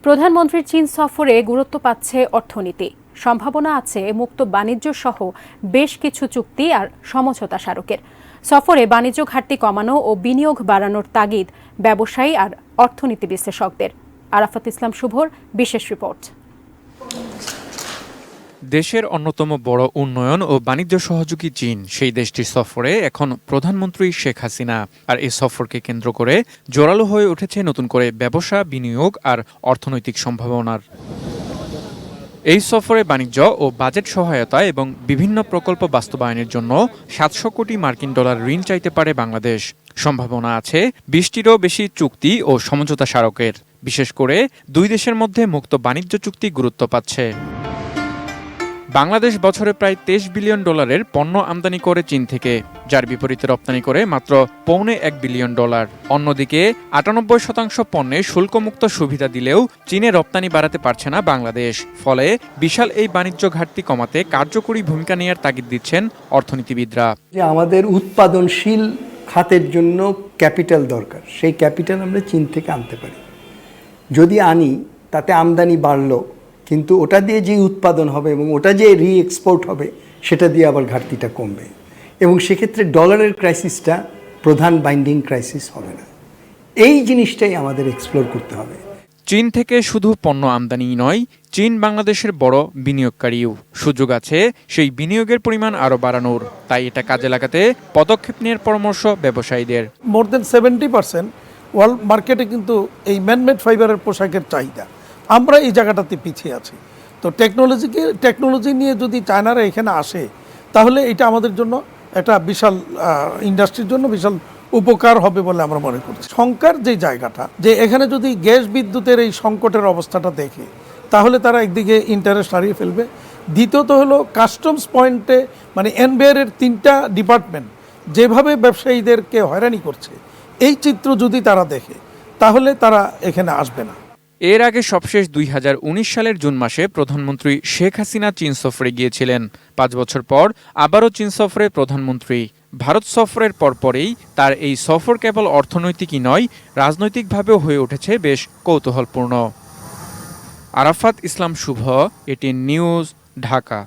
প্রধানমন্ত্রীর চীন সফরে গুরুত্ব পাচ্ছে অর্থনীতি। সম্ভাবনা আছে মুক্ত বাণিজ্য সহ বেশ কিছু চুক্তি আর সমঝোতা স্মারকের। সফরে বাণিজ্য ঘাটতি কমানো ও বিনিয়োগ বাড়ানোর তাগিদ ব্যবসায়ী আর অর্থনীতি বিশ্লেষকদের। আরাফাত ইসলাম শুভর বিশেষ রিপোর্ট। দেশের অন্যতম বড় উন্নয়ন ও বাণিজ্য সহযোগী চীন, সেই দেশটির সফরে এখন প্রধানমন্ত্রী শেখ হাসিনা। আর এই সফরকে কেন্দ্র করে জোরালো হয়ে উঠেছে নতুন করে ব্যবসা, বিনিয়োগ আর অর্থনৈতিক সম্ভাবনার। এই সফরে বাণিজ্য ও বাজেট সহায়তা এবং বিভিন্ন প্রকল্প বাস্তবায়নের জন্য 700 কোটি মার্কিন ডলার ঋণ চাইতে পারে বাংলাদেশ। সম্ভাবনা আছে 20টিরও বেশি চুক্তি ও সমঝোতা স্মারকের। বিশেষ করে দুই দেশের মধ্যে মুক্ত বাণিজ্য চুক্তি গুরুত্ব পাচ্ছে। বাংলাদেশ বছরে প্রায় 23 বিলিয়ন ডলারের পণ্য আমদানি করে চীন থেকে, যার বিপরীতে রপ্তানি করে মাত্র $1.25 বিলিয়ন। অন্যদিকে 98% পণ্যে শুল্কমুক্ত সুবিধা দিলেও চীনে রপ্তানি বাড়াতে পারছে না বাংলাদেশ। ফলে বিশাল এই বাণিজ্য ঘাটতি কমাতে কার্যকরী ভূমিকা নেওয়ার তাগিদ দিচ্ছেন অর্থনীতিবিদরা। যে আমাদের উৎপাদনশীল খাতের জন্য ক্যাপিটাল দরকার, সেই ক্যাপিটাল আমরা চীন থেকে আনতে পারি। যদি আনি তাতে আমদানি বাড়লো, কিন্তু ওটা দিয়ে যে উৎপাদন হবে এবং ওটা যে রি-এক্সপোর্ট হবে সেটা দিয়ে আবার ঘাটতিটা কমবে, এবং সেক্ষেত্রে ডলারের ক্রাইসিসটা প্রধান বাইন্ডিং ক্রাইসিস হবে না। এই জিনিসটাই আমাদের এক্সপ্লোর করতে হবে। চীন থেকে শুধু পণ্য আমদানি নয়, চীন বাংলাদেশের বড় বিনিয়োগকারীও। সুযোগ আছে সেই বিনিয়োগের পরিমাণ আরও বাড়ানোর। তাই এটা কাজে লাগাতে পদক্ষেপ নেওয়ার পরামর্শ ব্যবসায়ীদের। মোর দেন 70% ওয়ার্ল্ড মার্কেটে কিন্তু এই ম্যানমেড ফাইবারের পোশাকের চাহিদা, আমরা এই জায়গাটাতে পিছিয়ে আছি। তো টেকনোলজি নিয়ে যদি চায়নারা এখানে আসে, তাহলে এটা আমাদের জন্য একটা বিশাল ইন্ডাস্ট্রির জন্য বিশাল উপকার হবে বলে আমরা মনে করছি। শঙ্কার যে জায়গাটা, যে এখানে যদি গ্যাস বিদ্যুতের এই সংকটের অবস্থাটা দেখে, তাহলে তারা একদিকে ইন্টারেস্ট হারিয়ে ফেলবে। দ্বিতীয়ত হলো কাস্টমস পয়েন্টে, মানে এনবিআর-এর 3টা ডিপার্টমেন্ট যেভাবে ব্যবসায়ীদেরকে হয়রানি করছে, এই চিত্র যদি তারা দেখে, তাহলে তারা এখানে আসবে না। এর আগে সবশেষ 2019 সালের জুন মাসে প্রধানমন্ত্রী শেখ হাসিনা চীন সফরে গিয়েছিলেন। 5 বছর পর আবারও চীন সফরে প্রধানমন্ত্রী। ভারত সফরের পরপরেই তার এই সফর কেবল অর্থনৈতিকই নয়, রাজনৈতিকভাবেও হয়ে উঠেছে বেশ কৌতূহলপূর্ণ। আরাফাত ইসলাম শুভ, এটিএন নিউজ, ঢাকা।